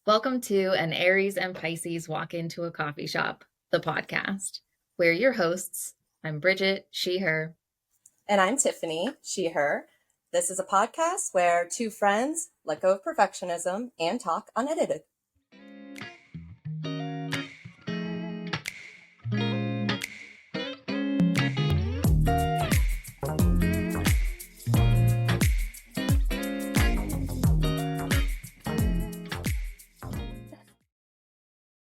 Welcome to An Aries and Pisces Walk Into a Coffee Shop, the podcast. We're your hosts. I'm Bridget, she, her. And I'm Tiffany, she, her. This is a podcast where two friends let go of perfectionism and talk unedited.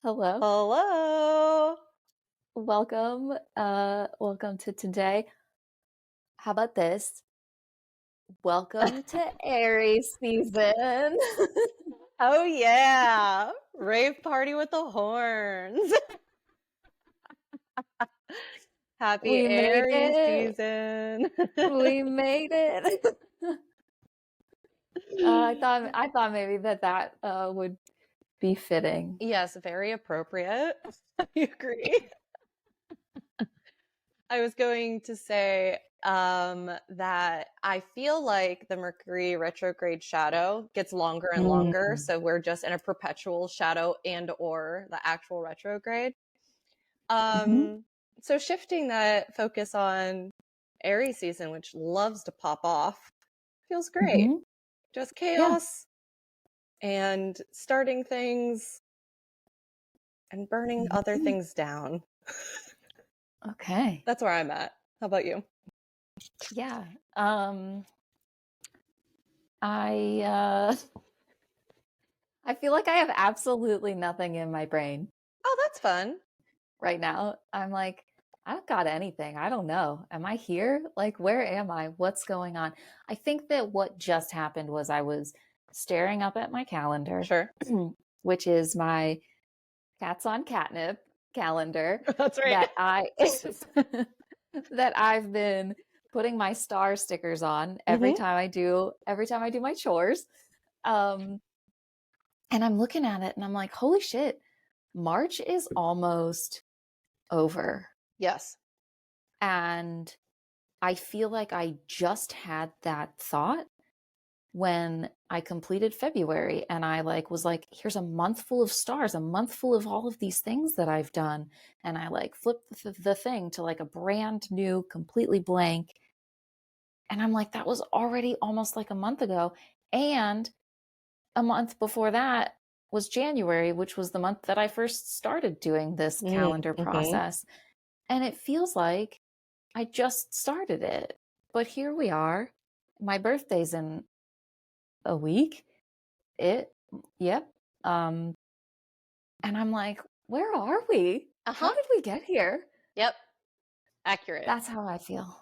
Hello. Hello. Welcome. Welcome to today. How about this? Welcome to Aries season. Oh yeah. Rave party with the horns. Happy We made Aries it. season. We made it. I thought maybe that would be fitting. Yes, very appropriate. I agree. I was going to say that I feel like the Mercury retrograde shadow gets longer and longer. So we're just in a perpetual shadow and or the actual retrograde. So shifting that focus on Aries season, which loves to pop off, feels great. Just chaos and starting things and burning other things down. Okay. That's where I'm at. How about you? Yeah. I feel like I have absolutely nothing in my brain Oh, that's fun. right now. I'm like, I don't got anything. I don't know. Am I here? Like, where am I? What's going on? I think that what just happened was I was staring up at my calendar, Sure. which is my cats on catnip calendar. That's right. That I've been putting my star stickers on every time I do my chores. And I'm looking at it and I'm like, holy shit, March is almost over. Yes. And I feel like I just had that thought when I completed February, and I was like, here's a month full of stars, a month full of all of these things that I've done. And I flipped the thing to a brand new, completely blank. And I'm like, that was already almost like a month ago. And a month before that was January, which was the month that I first started doing this calendar process. And it feels like I just started it. But here we are. My birthday's in a week. Yep. And I'm like, where are we? How did we get here? Yep. Accurate. That's how I feel.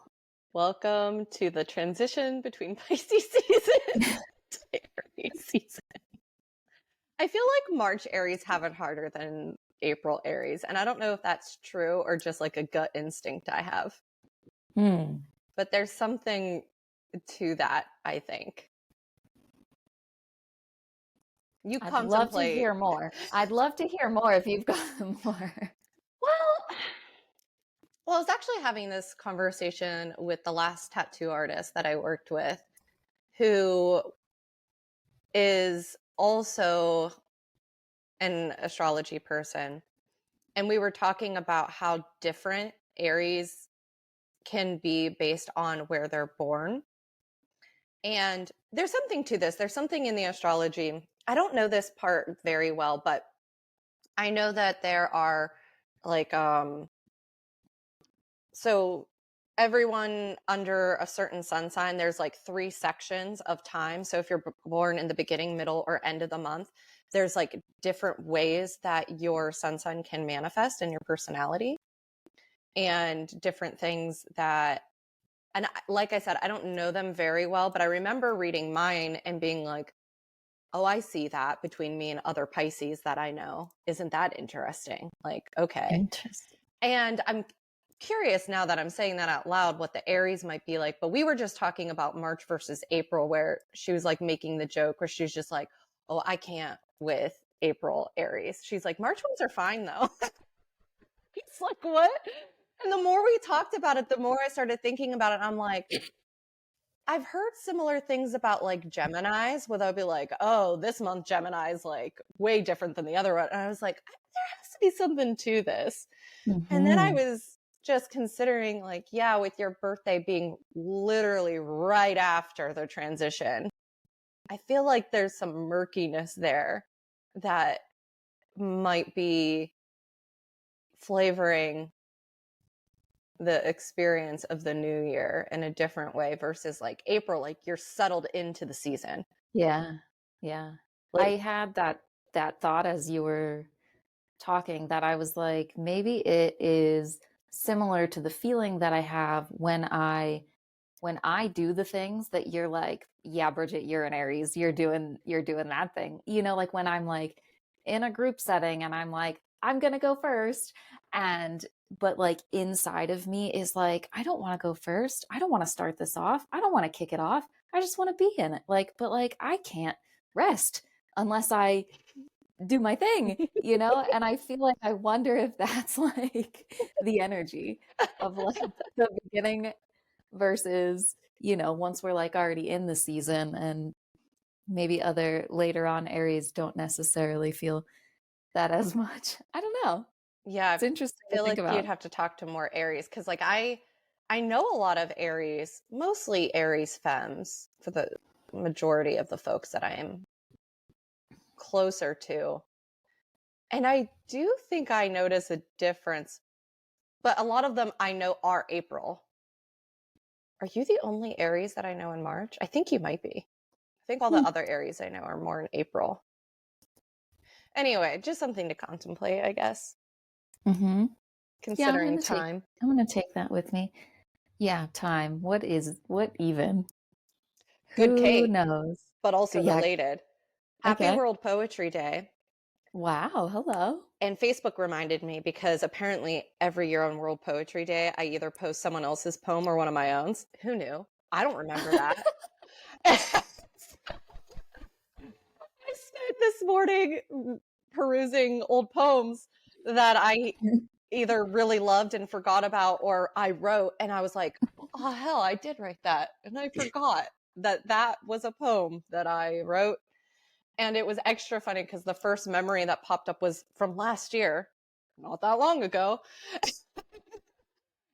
Welcome to the transition between Pisces season to Aries season. I feel like March Aries have it harder than April Aries. And I don't know if that's true or just like a gut instinct I have. But there's something to that, I think. I'd love to hear more. I'd love to hear more if you've got more. Well, I was actually having this conversation with the last tattoo artist that I worked with, who is also an astrology person. And we were talking about how different Aries can be based on where they're born. And there's something to this. There's something in the astrology. I don't know this part very well, but I know that there are so everyone under a certain sun sign, there's 3 sections of time. So if you're born in the beginning, middle, or end of the month, there's different ways that your sun sign can manifest in your personality, and different things that, and like I said, I don't know them very well, but I remember reading mine and being like, oh, I see that between me and other Pisces that I know. Isn't that interesting? Okay. Interesting. And I'm curious now that I'm saying that out loud what the Aries might be like. But we were just talking about March versus April, where she was making the joke where she's just like, oh, I can't with April Aries. She's like, March ones are fine though. It's like, what? And the more we talked about it, the more I started thinking about it. I'm like, I've heard similar things about like Geminis, where they'll be like, oh, this month Gemini is like way different than the other one. And I was like, there has to be something to this. And then I Mm-hmm. was just considering, like, yeah, with your birthday being literally right after the transition, I feel like there's some murkiness there that might be flavoring the experience of the new year in a different way versus like April, like you're settled into the season. Yeah. Yeah. I Like, had that thought as you were talking, that I was like, maybe it is similar to the feeling that I have when I do the things that you're like, yeah, Bridget, you're an Aries, you're doing that thing. You know, like when I'm like in a group setting and I'm like, I'm gonna go first. And but like inside of me is like, I don't want to go first. I don't want to start this off. I don't want to kick it off. I just want to be in it. Like, but like I can't rest unless I do my thing, you know? And I feel like I wonder if that's like the energy of like the beginning versus, you know, once we're like already in the season, and maybe other later on Aries don't necessarily feel that as much. I don't know. yeah, It's interesting I to feel think like you'd about. have to talk to more Aries because, like, I know a lot of Aries, mostly Aries femmes for the majority of the folks that I am closer to. And I do think I notice a difference, but a lot of them I know are April. Are you the only Aries that I know in March? I think you might be. I think all the Hmm. other Aries I know are more in April. Anyway, just something to contemplate, I guess, Mm-hmm. Yeah, considering time. I'm gonna take that with me. Yeah, time. What even? Good Who Kate, knows? but also Yeah, related. Happy okay. World Poetry Day. Wow, hello. And Facebook reminded me because apparently every year on World Poetry Day, I either post someone else's poem or one of my own. Who knew? I don't remember that. I spent this morning perusing old poems that I either really loved and forgot about or I wrote. And I was like, oh, hell, I did write that. And I forgot that that was a poem that I wrote. And it was extra funny because the first memory that popped up was from last year, not that long ago.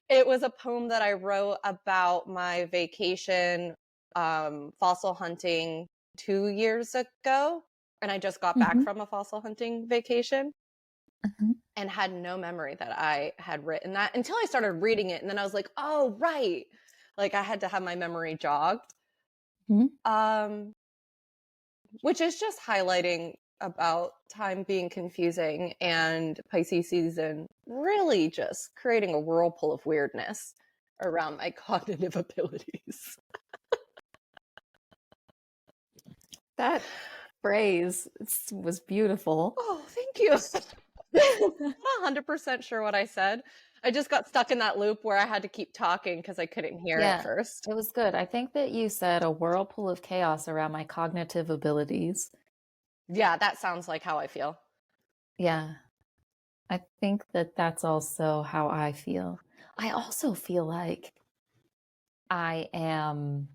It was a poem that I wrote about my vacation fossil hunting 2 years ago. And I just got back Hmm. from a fossil hunting vacation Hmm. and had no memory that I had written that until I started reading it. And then I was like, oh, right. Like I had to have my memory jogged. Hmm. Um, which is just highlighting about time being confusing and Pisces season really just creating a whirlpool of weirdness around my cognitive abilities. That phrase was beautiful. Oh, thank you. I'm not 100% sure what I said. I just got stuck in that loop where I had to keep talking because I couldn't hear at Yeah, first. it was good. I think that you said a whirlpool of chaos around my cognitive abilities. Yeah, that sounds like how I feel. Yeah, I think that that's also how I feel. I also feel like I am,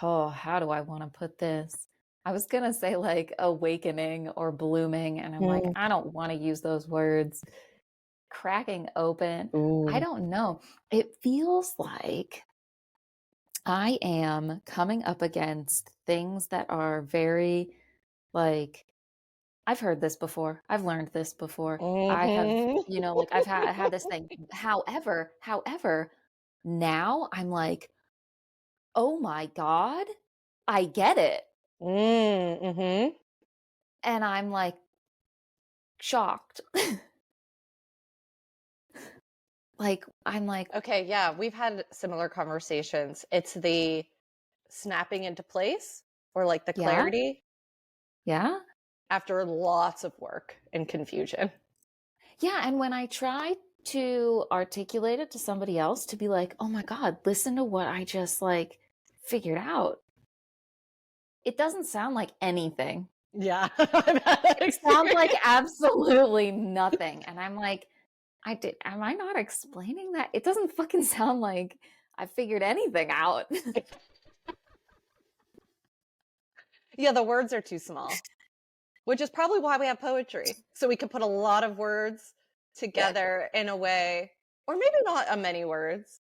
oh, how do I want to put this? I was gonna say like awakening or blooming, and I'm like, Mm. I don't want to use those words. Cracking open. I Ooh. don't know. It feels like I am coming up against things that are very like, I've heard this before. I've learned this before. I have, Mm-hmm. you know, like I had this thing. However, now I'm like, oh my God, I get it. Mm-hmm. And I'm like shocked. Like, I'm like, Okay, yeah, we've had similar conversations. It's the snapping into place or like the yeah, clarity yeah. after lots of work and confusion. Yeah, and when I try to articulate it to somebody else to be like, "Oh my God, listen to what I just like figured out." It doesn't sound like anything. Yeah, I've had that It sounds like experience. absolutely nothing. And I'm like, am I not explaining that? It doesn't fucking sound like I figured anything out. Yeah, the words are too small, which is probably why we have poetry. So we can put a lot of words together in a way, or maybe not a many words.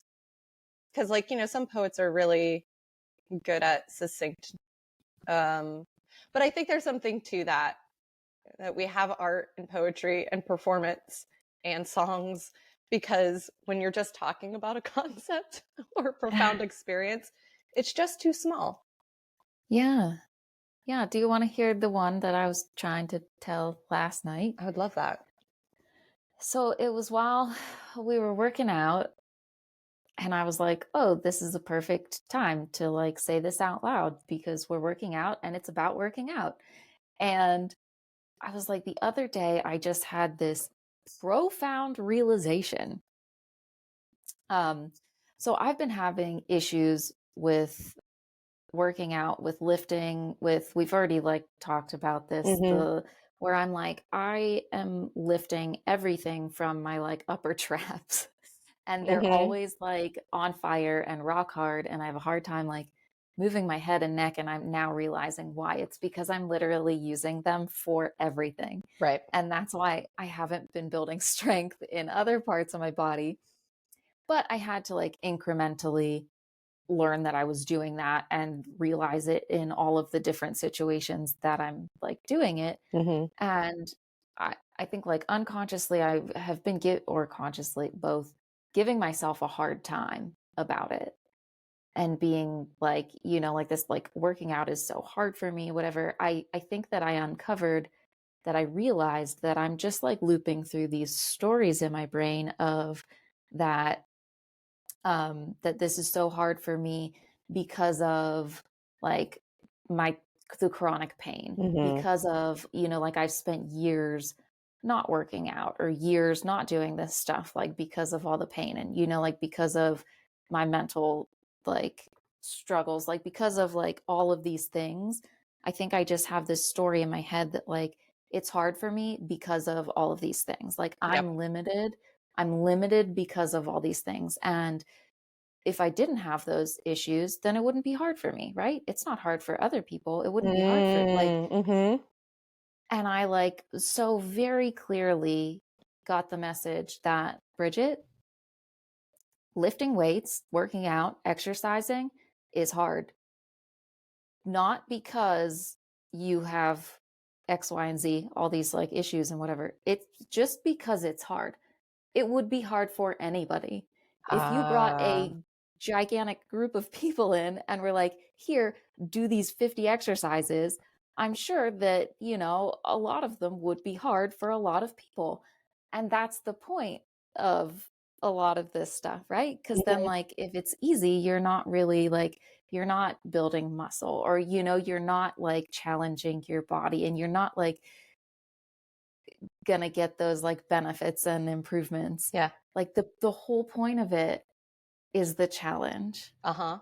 Because, like, some poets are really good at succinct. But I think there's something to that we have art and poetry and performance and songs, because when you're just talking about a concept or a profound experience, it's just too small. Yeah. Yeah. Do you want to hear the one that I was trying to tell last night? I would love that. So it was while we were working out, and I was like, oh, this is a perfect time to like say this out loud because we're working out and it's about working out. And I was like, the other day, I just had this profound realization. Um, so I've been having issues with working out, with lifting, we've already like talked about this, Mm-hmm. where I'm like, I am lifting everything from my like upper traps and they're Mm-hmm. always like on fire and rock hard. And I have a hard time like moving my head and neck. And I'm now realizing why. It's because I'm literally using them for everything. Right. And that's why I haven't been building strength in other parts of my body. But I had to like incrementally learn that I was doing that and realize it in all of the different situations that I'm like doing it. Mm-hmm. And I think like unconsciously I have been or consciously both giving myself a hard time about it and being like, like this, like working out is so hard for me, whatever. I think that I uncovered that I realized that I'm just like looping through these stories in my brain of that that this is so hard for me because of like my the chronic pain, Mm-hmm. because of like I've spent years not working out or years not doing this stuff, like because of all the pain, and like because of my mental like struggles, like because of like all of these things. I think I just have this story in my head that like it's hard for me because of all of these things, like Yep. I'm limited because of all these things. And if I didn't have those issues, then it wouldn't be hard for me, right? It's not hard for other people. It wouldn't be hard for like, Mm-hmm. and I like so very clearly got the message that Bridget, lifting weights, working out, exercising is hard. Not because you have X, Y, and Z, all these like issues and whatever. It's just because it's hard. It would be hard for anybody. If you brought Uh, a gigantic group of people in and were like, here, do these 50 exercises, I'm sure that, a lot of them would be hard for a lot of people. And that's the point of a lot of this stuff, right? Because then, mhm. like, if it's easy, you're not really like, you're not building muscle, or, you're not like challenging your body, and you're not like gonna get those like benefits and improvements. Yeah. Like the whole point of it is the challenge. Uh-huh.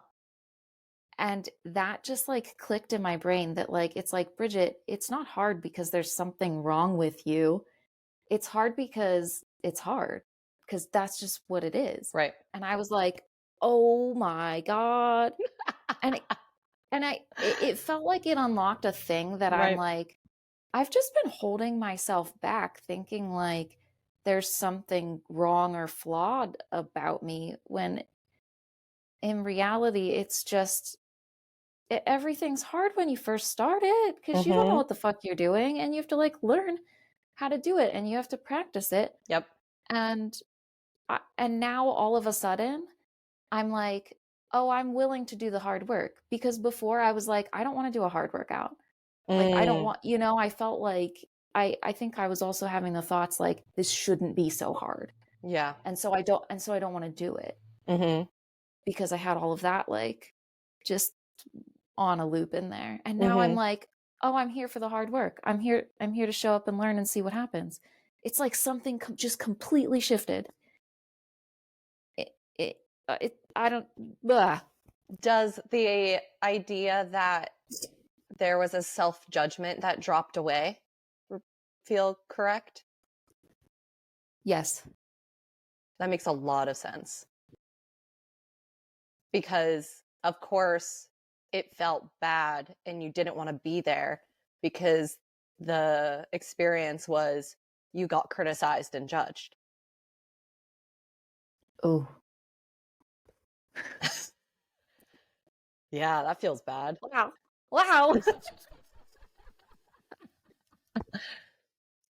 And that just like clicked in my brain that like it's like, Bridget, it's not hard because there's something wrong with you. It's hard because it's hard, because that's just what it is. Right. And I was like, oh my God. And it felt like it unlocked a thing that I'm Right. like, I've just been holding myself back, thinking like there's something wrong or flawed about me, when in reality, it's just everything's hard when you first start it because you don't know Mm-hmm. what the fuck you're doing, and you have to like learn how to do it, and you have to practice it. Yep. And and now all of a sudden, I'm like, oh, I'm willing to do the hard work, because before I was like, I don't want to do a hard workout. Like, I don't Mm. want, I felt like I think I was also having the thoughts like this shouldn't be so hard. Yeah. And so I don't want to do it, Mm-hmm. because I had all of that like just on a loop in there. And now I'm Mm-hmm. like, oh, I'm here for the hard work. I'm here to show up and learn and see what happens. It's like something just completely shifted. It I don't blah. Does the idea that there was a self-judgment that dropped away feel correct? Yes. That makes a lot of sense. because of course it felt bad and you didn't want to be there because the experience was you got criticized and judged. Oh, Yeah, that feels bad. wow. Wow.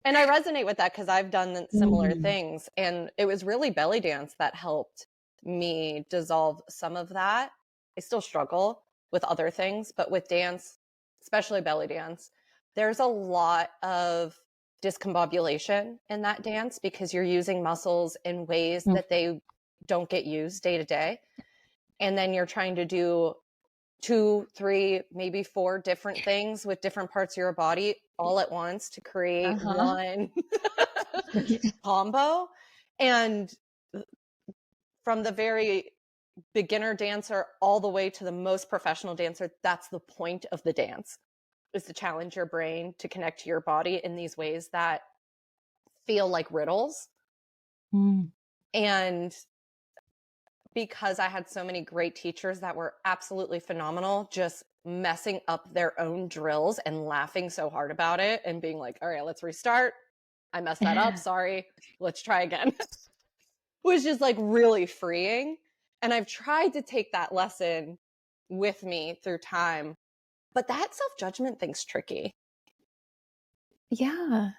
And I resonate with that because I've done similar Mm. things. And it was really belly dance that helped me dissolve some of that. I still struggle with other things, but with dance, especially belly dance, there's a lot of discombobulation in that dance because you're using muscles in ways Mm. that they don't get used day to day. And then you're trying to do 2, 3, maybe 4 different things with different parts of your body all at once to create Uh-huh. one combo. And from the very beginner dancer all the way to the most professional dancer, that's the point of the dance, is to challenge your brain to connect to your body in these ways that feel like riddles. Mm. And because I had so many great teachers that were absolutely phenomenal, just messing up their own drills and laughing so hard about it and being like, all right, let's restart. I messed that up. Sorry. Let's try again. Was just like really freeing. And I've tried to take that lesson with me through time. But that self judgment thing's tricky. Yeah.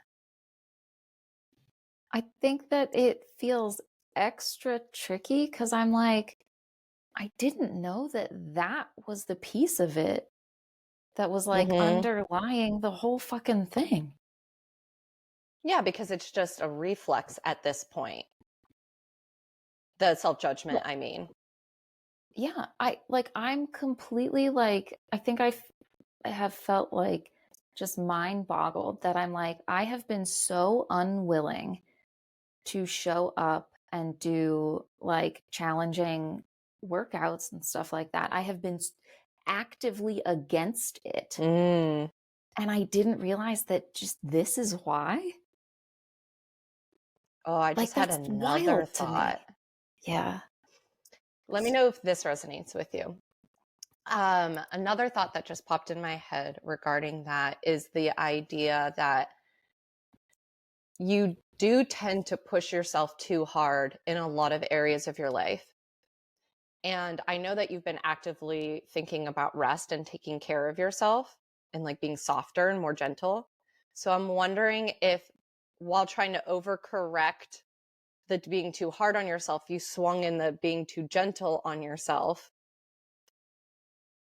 I think that it feels extra tricky because I'm like, I didn't know that that was the piece of it that was like Mm-hmm. underlying the whole fucking thing. Yeah, because it's just a reflex at this point. The self judgment, Well, I mean. yeah, I'm completely like, I think I have felt like just mind boggled that I'm like, I have been so unwilling to show up and do like challenging workouts and stuff like that. I have been actively against it. Mm. And I didn't realize that just this is why. Oh, I Like, just had that's another wild to thought. me. Yeah. Let me know if this resonates with you. Another thought that just popped in my head regarding that is the idea that you do tend to push yourself too hard in a lot of areas of your life. And I know that you've been actively thinking about rest and taking care of yourself and like being softer and more gentle. So I'm wondering if while trying to overcorrect the being too hard on yourself, you swung in the being too gentle on yourself.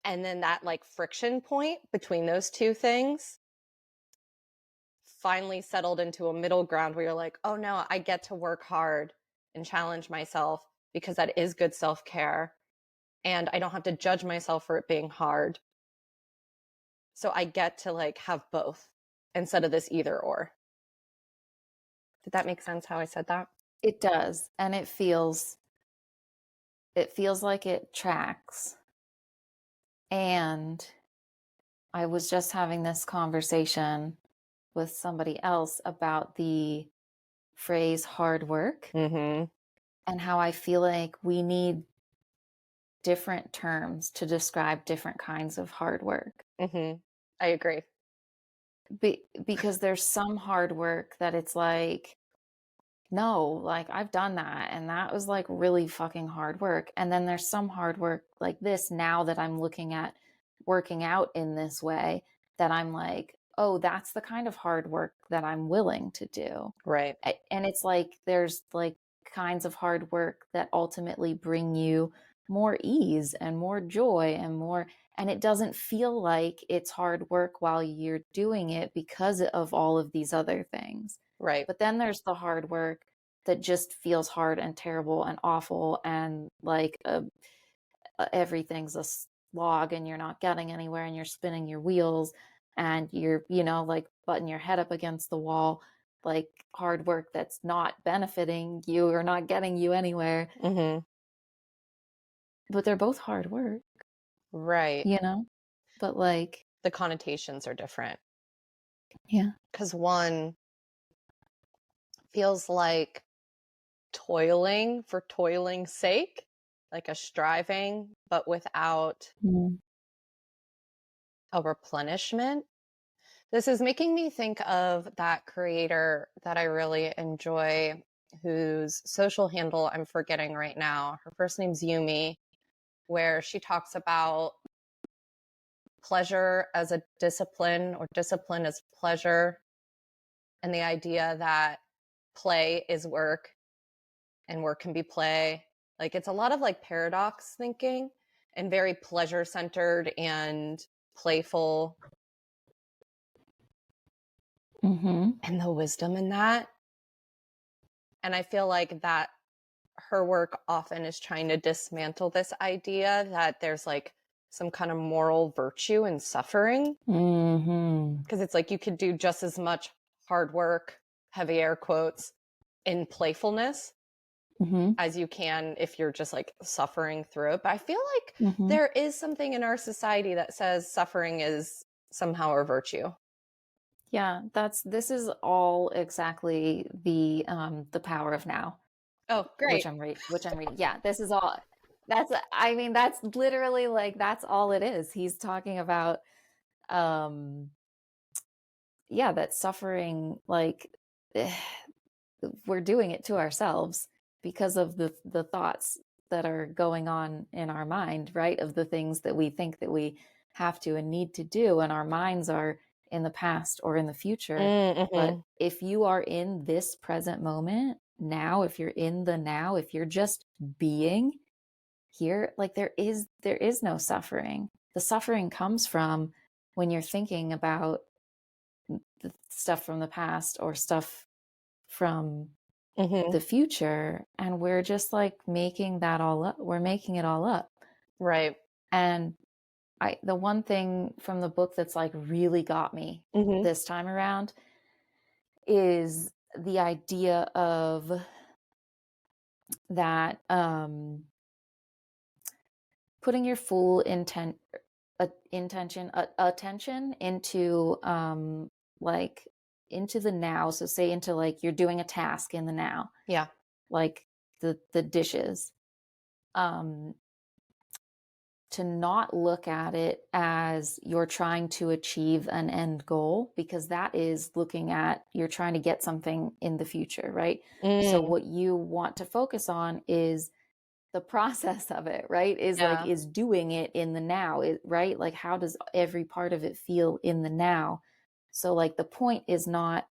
And then that like friction point between those two things finally settled into a middle ground where you're like, oh no, I get to work hard and challenge myself because that is good self-care. And I don't have to judge myself for it being hard. So I get to like have both instead of this either or. Did that make sense how I said that? It does. And it feels like it tracks. And I was just having this conversation with somebody else about the phrase hard work Mm-hmm. and how I feel like we need different terms to describe different kinds of hard work. Mm-hmm. I agree. Because there's some hard work that it's like, no, like I've done that and that was like really fucking hard work. And then there's some hard work like this now that I'm looking at working out in this way that I'm like, oh, that's the kind of hard work that I'm willing to do. Right. And it's like there's like kinds of hard work that ultimately bring you more ease and more joy and more, and it doesn't feel like it's hard work while you're doing it because of all of these other things. Right. But then there's the hard work that just feels hard and terrible and awful and like everything's a slog and you're not getting anywhere and you're spinning your wheels and you're, like butting your head up against the wall, like hard work that's not benefiting you or not getting you anywhere. Mm-hmm. But they're both hard work, Right. you know? But like, The connotations are different yeah. because one feels like toiling for toiling's sake. like a striving, but without Mm. a replenishment. This is making me think of that creator that I really enjoy, whose social handle I'm forgetting right now. Her first name's Yumi, where she talks about pleasure as a discipline or discipline as pleasure, and the idea that play is work and work can be play. Like it's a lot of like paradox thinking and very pleasure centered and playful, Mm-hmm. and the wisdom in that. And I feel like that her work often is trying to dismantle this idea that there's like some kind of moral virtue in suffering. Mm-hmm. Because it's like you could do just as much hard work, heavy air quotes, in playfulness Mm-hmm. as you can if you're just like suffering through it. But I feel like Mm-hmm. there is something in our society that says suffering is somehow a virtue. Yeah, this is all exactly the power of now, Oh, which great. I'm reading. Yeah, this is all that's I mean that's literally like that's all it is. He's talking about um yeah, that suffering like we're doing it to ourselves because of the thoughts that are going on in our mind, right? Of the things that we think that we have to and need to do, and our minds are in the past or in the future. But Mm-hmm. if you are in this present moment now, if you're in the now, if you're just being here, like there is no suffering. The suffering comes from when you're thinking about the stuff from the past or stuff from Mm-hmm. the future, and we're just like making that all up, we're making it all up. Right. And the one thing from the book that's like really got me Mm-hmm. this time around is the idea of that putting your full attention into like into the now. So say into like you're doing a task in the now, Yeah. like the dishes, um to not look at it as you're trying to achieve an end goal, because that is looking at you're trying to get something in the future, right? So Mm. what you want to focus on is the process of it, right? Is like Yeah. is doing it in the now, right? Like how does every part of it feel in the now? So like the point is not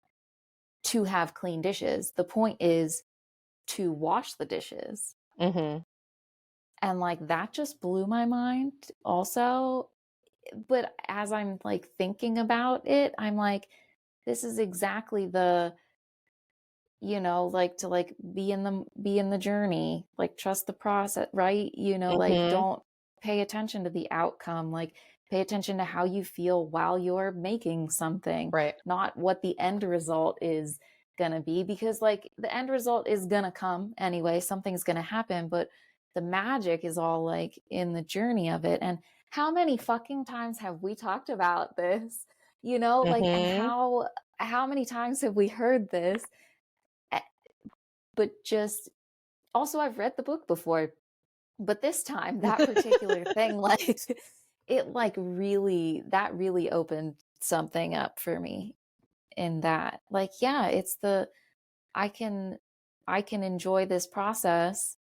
to have clean dishes. The point is to wash the dishes. Mm-hmm. And like that just blew my mind also. But as I'm like thinking about it, I'm like, this is exactly the, like to like be in the journey, like trust the process, right? Like Mm-hmm. don't pay attention to the outcome, like pay attention to how you feel while you're making something, Right. not what the end result is gonna be, because like the end result is gonna come anyway, something's gonna happen, but the magic is all like in the journey of it. And how many fucking times have we talked about this, like, and Mm-hmm. how many times have we heard this? But just also I've read the book before, but this time that particular thing, like it like really that really opened something up for me, in that like yeah, it's the I can I can enjoy this process.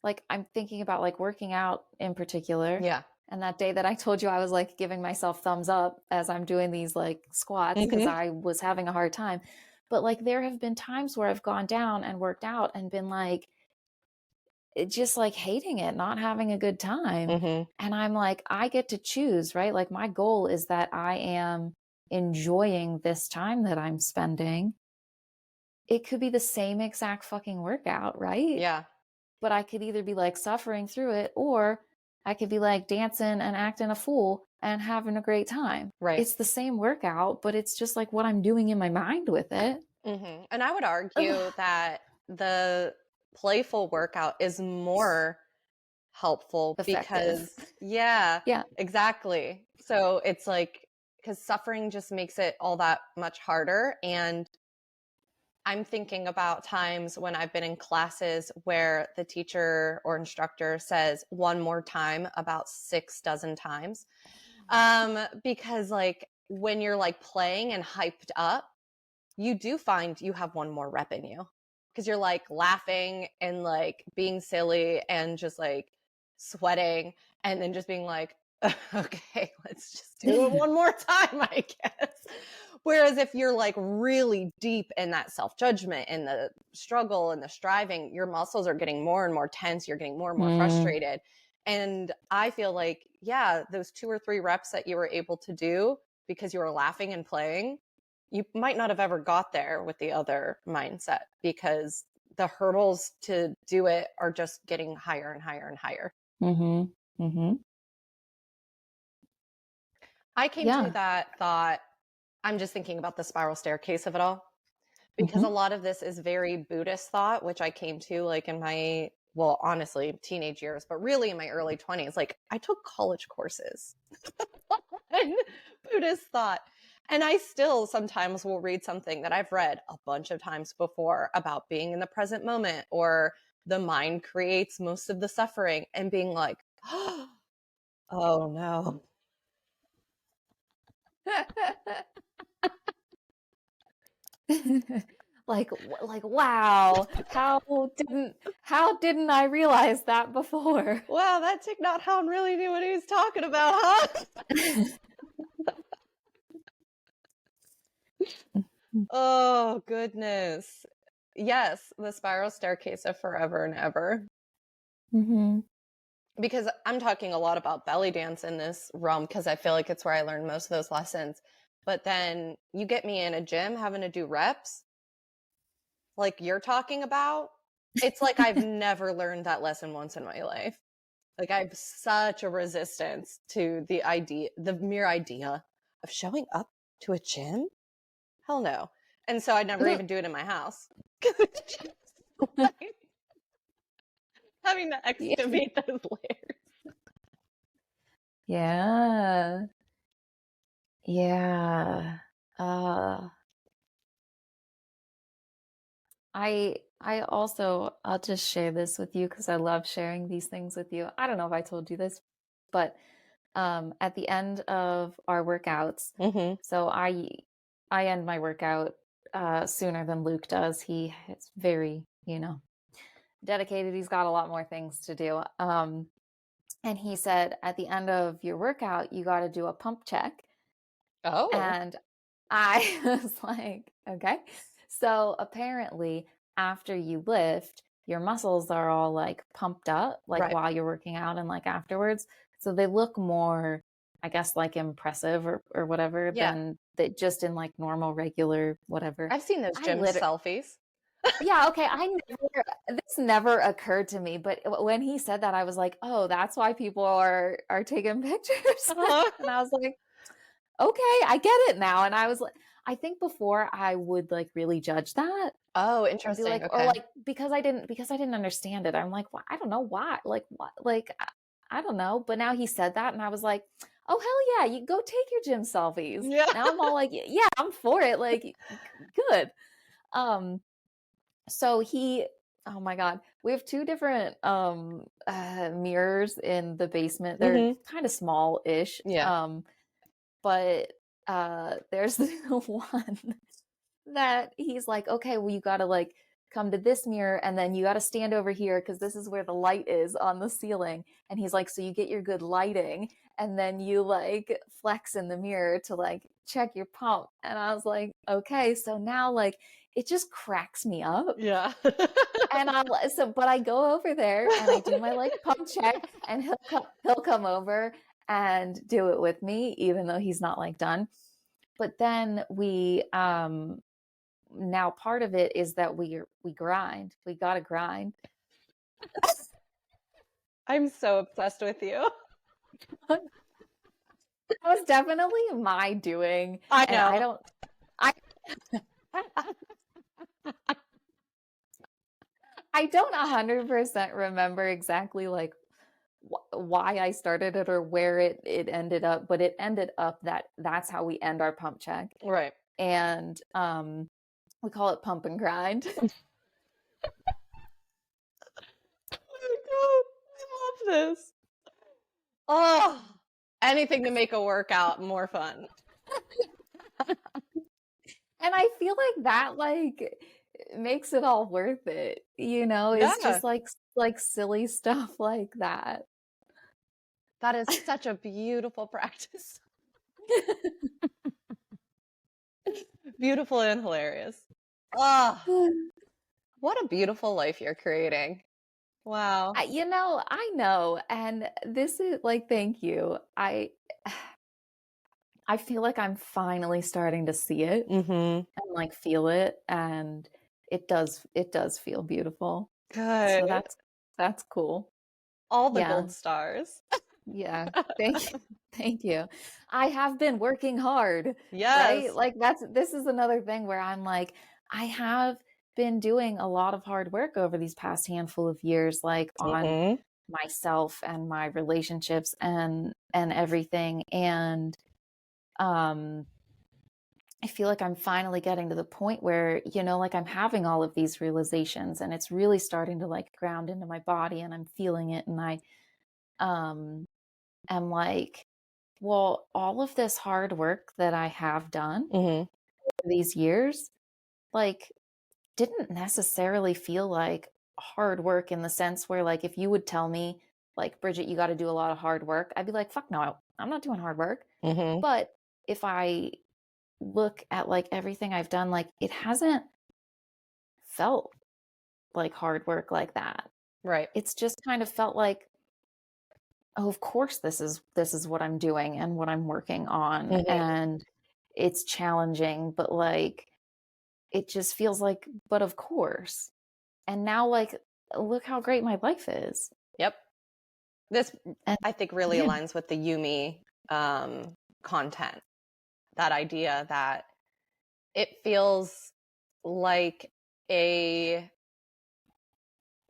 Like I'm thinking about like working out in particular, Yeah. and that day that I told you I was like giving myself thumbs up as I'm doing these like squats because Mm-hmm. I was having a hard time. But like there have been times where I've gone down and worked out and been like just like hating it, not having a good time. Mm-hmm. And I'm like, I get to choose, right? Like my goal is that I am enjoying this time that I'm spending. It could be the same exact fucking workout, right? Yeah. But I could either be like suffering through it, or I could be like dancing and acting a fool and having a great time. Right. It's the same workout, but it's just like what I'm doing in my mind with it. Mm-hmm. And I would argue Ugh, that the playful workout is more helpful effective. because, yeah, Yeah. exactly. So it's like, because suffering just makes it all that much harder. And I'm thinking about times when I've been in classes where the teacher or instructor says one more time about 6 dozen times. Because like when you're like playing and hyped up, you do find you have one more rep in you because you're like laughing and like being silly and just like sweating and then just being like, okay, let's just do it one more time, I guess. Whereas if you're like really deep in that self-judgment and the struggle and the striving, your muscles are getting more and more tense, you're getting more and more frustrated. And I feel like, yeah, those 2 or 3 reps that you were able to do because you were laughing and playing, you might not have ever got there with the other mindset because the hurdles to do it are just getting higher and higher and higher. Mm-hmm. Mm-hmm. I came to Yeah. that thought, I'm just thinking about the spiral staircase of it all, because a lot of this is very Buddhist thought, which I came to like in my, well, honestly, teenage years, but really in my early 20s. Like I took college courses in Buddhist thought. And I still sometimes will read something that I've read a bunch of times before about being in the present moment or the mind creates most of the suffering and being like, oh no. like wow, how didn't I realize that before? Wow, that Thich Nhat Hanh really knew what he was talking about, huh? Oh, goodness. Yes, the spiral staircase of forever and ever. Mm-hmm. Because I'm talking a lot about belly dance in this realm because I feel like it's where I learned most of those lessons. But then you get me in a gym having to do reps like you're talking about. It's like I've never learned that lesson once in my life. Like I have such a resistance to the idea, the mere idea of showing up to a gym. Hell no. And so I never even do it in my house. Having to Yeah. excavate those layers. Yeah. Yeah. Uh I also, I'll just share this with you because I love sharing these things with you. I don't know if I told you this, but at the end of our workouts, Mm-hmm. so I end my workout sooner than Luke does. He is very, dedicated. He's got a lot more things to do. And he said at the end of your workout, you got to do a pump check. Oh. And I was like, okay. So apparently, after you lift, your muscles are all like pumped up, like Right. while you're working out and like afterwards. So they look more, I guess, like impressive or whatever Yeah. than that just in like normal, regular, whatever. I've seen those I gym literally, selfies. yeah, okay. This never occurred to me, but when he said that, I was like, oh, that's why people are taking pictures. Uh-huh. And I was like, okay, I get it now. And I was like, I think before I would like really judge that Oh, and be interesting. like, or Okay. like because I didn't understand it. I'm like, well, I don't know why. Like what? Like I don't know. But now he said that, and I was like, oh hell yeah, you go take your gym selfies. Yeah. Now I'm all like, yeah, I'm for it. Like good. Um. So oh my god, we have 2 different mirrors in the basement. They're Mm-hmm. kind of small-ish. Yeah. But there's the one that he's like, okay, well, you gotta like come to this mirror and then you gotta stand over here because this is where the light is on the ceiling. And he's like, so you get your good lighting and then you like flex in the mirror to like check your pump. And I was like, okay, so now like it just cracks me up. Yeah. And but I go over there and I do my like pump check, and he'll come over and do it with me, even though he's not like done. But then we now part of it is that we grind. We gotta grind. I'm so obsessed with you. That was definitely my doing, I and know. I I don't 100% remember exactly like why I started it or where it ended up, but it ended up that that's how we end our pump check. Right. And We call it pump and grind. Oh my God, I love this. Oh, anything to make a workout more fun. And I feel like that like makes it all worth it, you know? It's Yeah, just like silly stuff like that. that is such a beautiful practice. Beautiful and hilarious. Oh, what a beautiful life you're creating. Wow. You know, I know, and this is like, thank you. I feel like I'm finally starting to see it Mm-hmm. and like feel it, and it does feel beautiful. So Good. that's cool. All the Yeah. gold stars. Yeah. Thank you. Thank you. I have been working hard, right? Yes. Like this is another thing where I'm like, I have been doing a lot of hard work over these past handful of years, like on Mm-hmm. myself and my relationships and everything. And um I feel like I'm finally getting to the point where, you know, like I'm having all of these realizations and it's really starting to like ground into my body and I'm feeling it and I um am like, well, all of this hard work that I have done Mm-hmm. these years, like, didn't necessarily feel like hard work in the sense where, like, if you would tell me, like, Bridget, you got to do a lot of hard work, I'd be like, fuck no, I'm not doing hard work. Mm-hmm. But if I look at like everything I've done, like, it hasn't felt like hard work like that. Right. It's just kind of felt like, oh, of course this is what I'm doing and what I'm working on. Mm-hmm. And it's challenging, but like it just feels like, but of course. And now like look how great my life is. Yep. This, And I think, really yeah. aligns with the Yumi content. That idea that it feels like a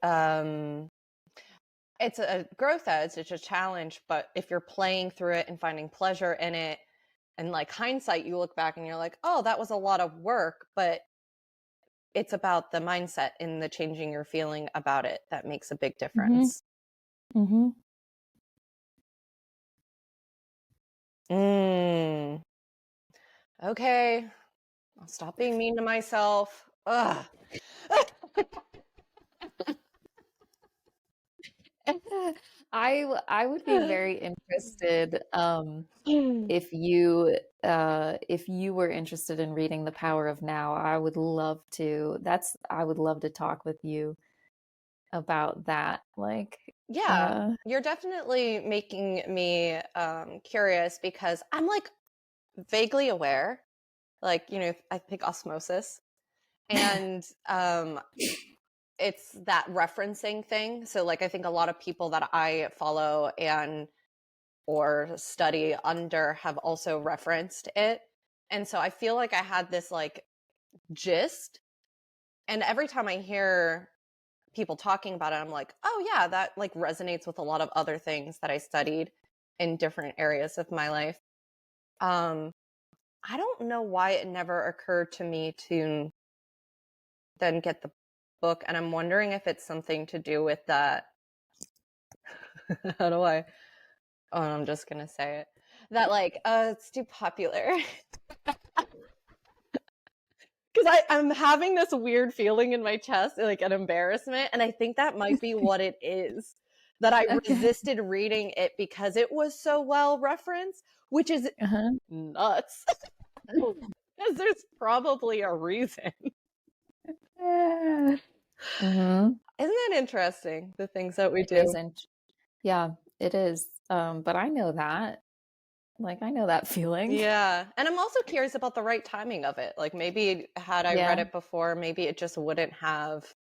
um it's a growth edge, it's a challenge, but if you're playing through it and finding pleasure in it, and like hindsight, you look back and you're like, oh, that was a lot of work, but it's about the mindset and the changing your feeling about it that makes a big Mhm. difference. Mhm. Mm, okay, I'll stop being mean to myself. Ugh. I would be very interested if you were interested in reading The Power of Now. I would love to talk with you about that. Like Yeah, you're definitely making me curious because I'm like vaguely aware, like, I think osmosis. And it's that referencing thing. So like I think a lot of people that I follow and or study under have also referenced it. And so I feel like I had this like gist. And every time I hear people talking about it, I'm like, oh yeah, that like resonates with a lot of other things that I studied in different areas of my life. Um, I don't know why it never occurred to me to then get the book. And I'm wondering if it's something to do with that. How do I? Oh, I'm just going to say it. That like, it's too popular. Because I'm having this weird feeling in my chest, like an embarrassment. And I think that might be what it is. That I okay. resisted reading it because it was so well referenced, which is Uh-huh. nuts. Because there's probably a reason. Mhm. Isn't that interesting? The things that we It do. isn't. Yeah, it is. But I know that. Like I know that feeling. Yeah. And I'm also curious about the right timing of it. Like maybe had I read Yeah. it before, maybe it just wouldn't have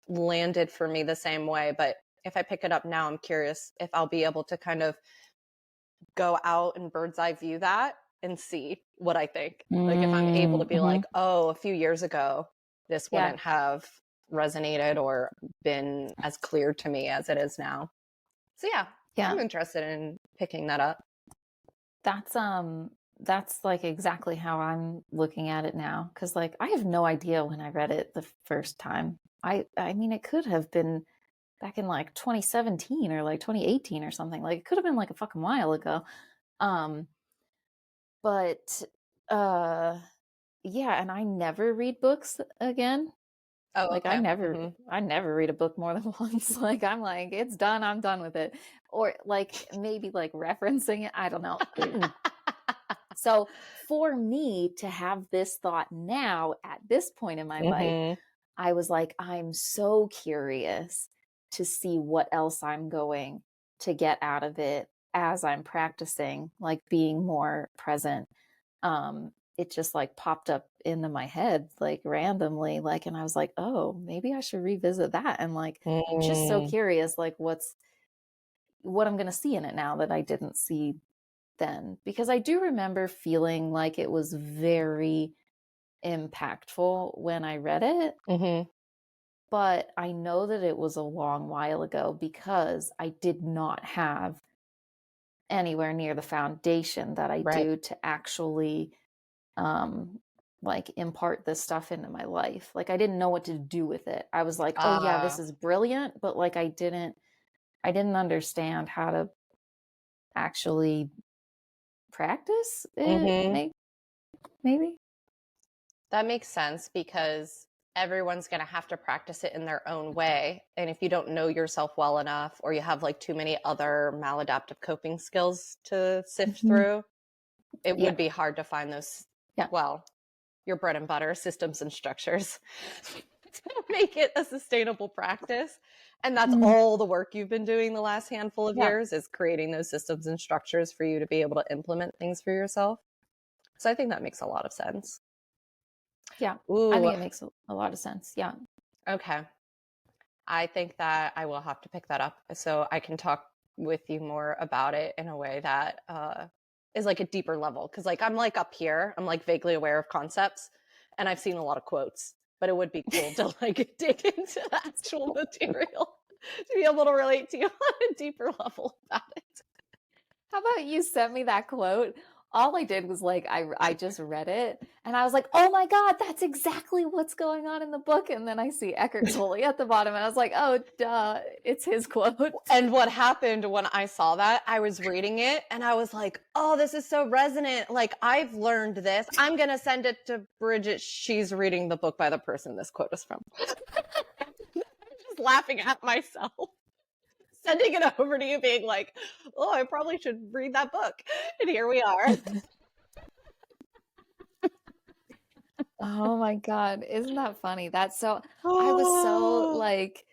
landed for me the same way. But if I pick it up now, I'm curious if I'll be able to kind of go out and bird's eye view that and see what I think. Like if I'm able to be Mm-hmm. like, oh, a few years ago, this Yeah. wouldn't have resonated or been as clear to me as it is now. So yeah, Yeah. I'm interested in picking that up. That's that's like exactly how I'm looking at it now. Cause like I have no idea when I read it the first time. I mean, it could have been back in like 2017 or like 2018 or something. Like it could have been like a fucking while ago. Um, but uh yeah, and I never read books again. Oh, Like okay. I never read a book more than once. Like I'm like, it's done, I'm done with it. Or like maybe like referencing it, I don't know. So for me to have this thought now at this point in my life, hmm I was like, I'm so curious to see what else I'm going to get out of it as I'm practicing, like being more present. It just like popped up into my head like randomly, like, and I was like, oh, maybe I should revisit that. And like, I'm just so Mm. curious, like what I'm going to see in it now that I didn't see then, because I do remember feeling like it was very impactful when I read it, hmm but I know that it was a long while ago because I did not have anywhere near the foundation that I Right. do to actually um like impart this stuff into my life. Like I didn't know what to do with it. I was like, "Oh yeah, this Uh, is brilliant," but like I didn't understand how to actually practice it, hmm maybe. That makes sense because everyone's going to have to practice it in their own way. And if you don't know yourself well enough, or you have like too many other maladaptive coping skills to sift Mhm. through, it Yeah. would be hard to find those, Yeah. well, your bread and butter systems and structures to make it a sustainable practice. And that's Mhm. all the work you've been doing the last handful of Yeah. years, is creating those systems and structures for you to be able to implement things for yourself. So I think that makes a lot of sense. Yeah. I Ooh, think it makes a lot of sense. Yeah. okay. I think that I will have to pick that up so I can talk with you more about it in a way that is like a deeper level. Cause like I'm like up here, I'm like vaguely aware of concepts and I've seen a lot of quotes, but it would be cool to like dig into the actual material to be able to relate to you on a deeper level about it. How about you sent me that quote? All I did was like I just read it and I was like, "Oh my God, that's exactly what's going on in the book." And then I see Eckhart Tolle at the bottom and I was like, "Oh, duh, it's his quote." And what happened when I saw that, I was reading it and I was like, oh, this is so resonant. Like, I've learned this. I'm going to send it to Bridget. She's reading the book by the person this quote is from. I'm just laughing at myself, sending it over to you, being like, oh, I probably should read that book. And here we are. Oh my God, isn't that funny? That's so I was so Oh. like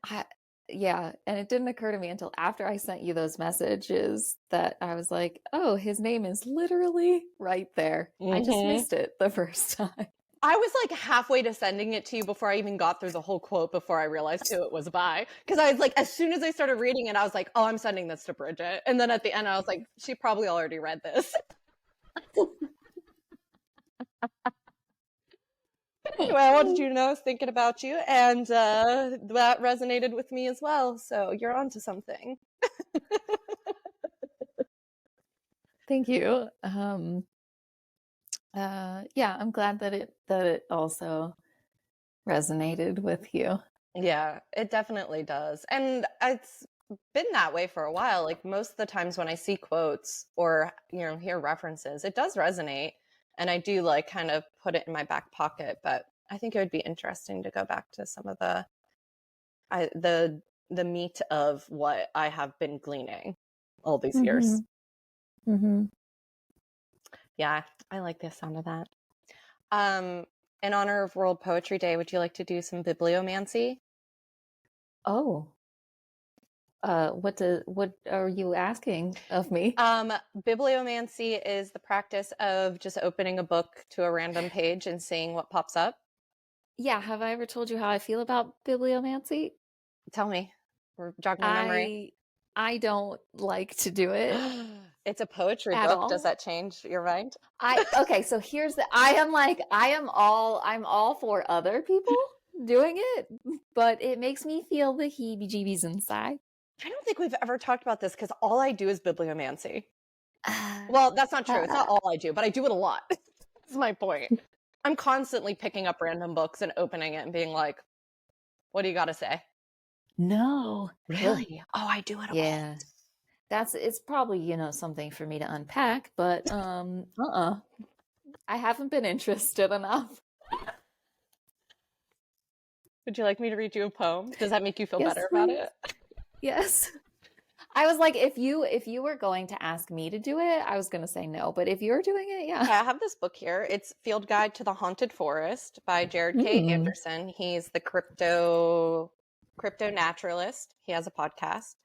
I, yeah, and it didn't occur to me until after I sent you those messages that I was like, "Oh, his name is literally right there." I just Mm-hmm. missed it the first time. I was like halfway to sending it to you before I even got through the whole quote before I realized who it was by. Because I was like, as soon as I started reading it, I was like, oh, I'm sending this to Bridget. And then at the end, I was like, she probably already read this. Anyway, I wanted you to know I was thinking about you, and that resonated with me as well. So you're onto something. Thank you. Yeah, I'm glad that it also resonated with you. Yeah, it definitely does. And it's been that way for a while. Like most of the times when I see quotes or, hear references, it does resonate. And I do like kind of put it in my back pocket. But I think it would be interesting to go back to some of I, the meat of what I have been gleaning all these years. Mm-hmm. Mm-hmm. Yeah, I like the sound of that. Um, in honor of World Poetry Day, would you like to do some bibliomancy? Oh, what are you asking of me? Bibliomancy is the practice of just opening a book to a random page and seeing what pops up. Yeah, have I ever told you how I feel about bibliomancy? Tell me, or jog my memory. I I don't like to do it It's a poetry at book. Does all. that change your mind? Okay, so here's the I'm all for other people doing it, but it makes me feel the heebie-jeebies inside. I don't think we've ever talked about this because all I do is bibliomancy. Well, that's not true. It's not all I do, but I do it a lot. That's my point. I'm constantly picking up random books and opening it and being like, what do you got to say? No. Really? Oh, I do it a Yeah. lot. It's probably, something for me to unpack, but I haven't been interested enough. Would you like me to read you a poem? Does that make you feel Yes, better please. about it? Yes. I was like, if you were going to ask me to do it, I was going to say no. But if you're doing it, yeah. I have this book here. It's Field Guide to the Haunted Forest by Jared K. Anderson. He's the crypto naturalist. He has a podcast.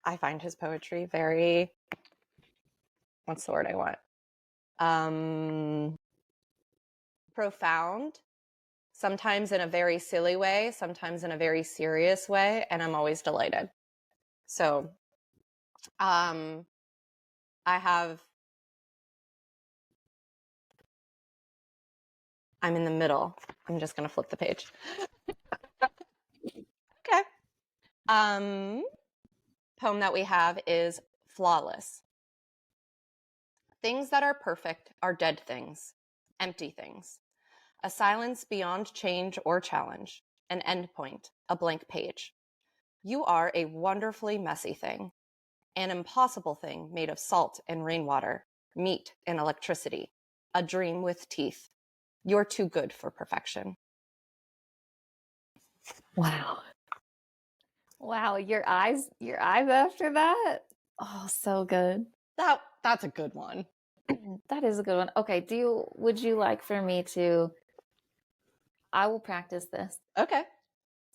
I find his poetry very, what's the word I want? Profound. Sometimes in a very silly way, sometimes in a very serious way, and I'm always delighted. So, I'm in the middle. I'm just going to flip the page. Okay. Poem that we have is Flawless. Things that are perfect are dead things, empty things. A silence beyond change or challenge, an endpoint, a blank page. You are a wonderfully messy thing, an impossible thing made of salt and rainwater, meat and electricity, a dream with teeth. You're too good for perfection. Wow. Wow, your eyes after that? Oh, so good. That's a good one. That is a good one. Okay, would you like for me to I will practice this. Okay.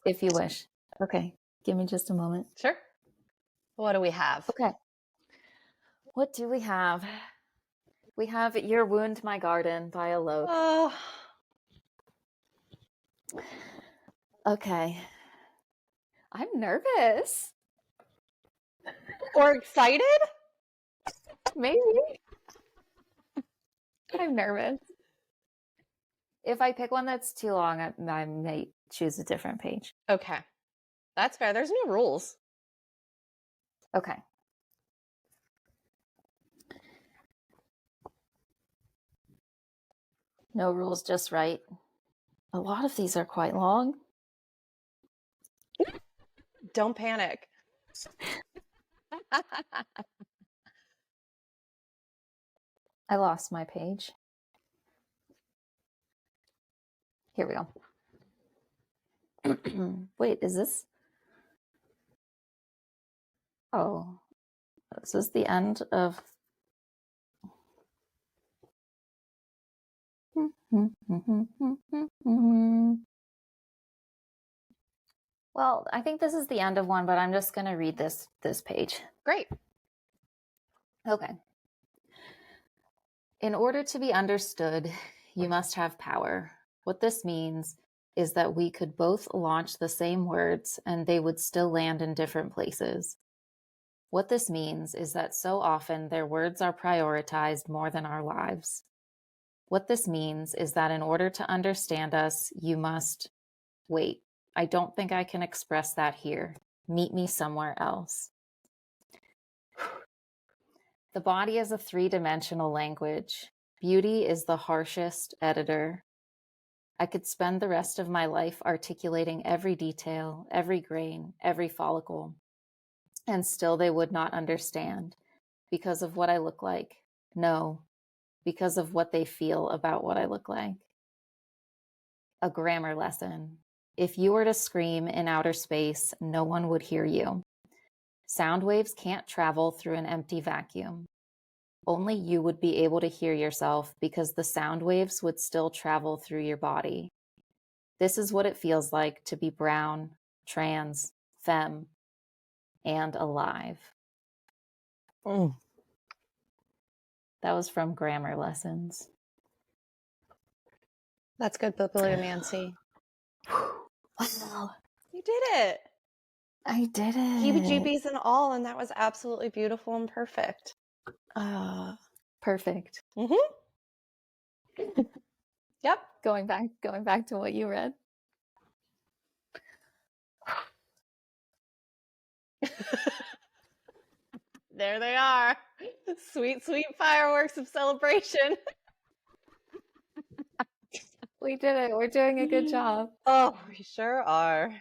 If you wish. Okay. Give me just a moment. Sure. What do we have? Okay. What do we have? We have Your Wound, My Garden by Alok. Oh. Okay. I'm nervous. Or excited? Maybe. I'm nervous. If I pick one that's too long, I may choose a different page. Okay. That's fair. There's no rules. Okay. No rules, just right. A lot of these are quite long. Don't panic. I lost my page. Here we go. Wait, is this? Oh, this is the end of. Well, I think this is the end of one, but I'm just going to read this page. Great. Okay. In order to be understood, you must have power. What this means is that we could both launch the same words and they would still land in different places. What this means is that so often their words are prioritized more than our lives. What this means is that in order to understand us, you must wait. I don't think I can express that here. Meet me somewhere else. The body is a three-dimensional language. Beauty is the harshest editor. I could spend the rest of my life articulating every detail, every grain, every follicle, and still they would not understand because of what I look like. No, because of what they feel about what I look like. A grammar lesson. If you were to scream in outer space, no one would hear you. Sound waves can't travel through an empty vacuum. Only you would be able to hear yourself because the sound waves would still travel through your body. This is what it feels like to be brown, trans, femme, and alive. Mm. That was from Grammar Lessons. That's good bibliomancy. Wow. You did it. I did it. Heebie-jeebies and all, and that was absolutely beautiful and perfect. Perfect. Mm-hmm. Yep. Going back to what you read. There they are. Sweet, sweet fireworks of celebration. We did it. We're doing a good job. Oh, we sure are.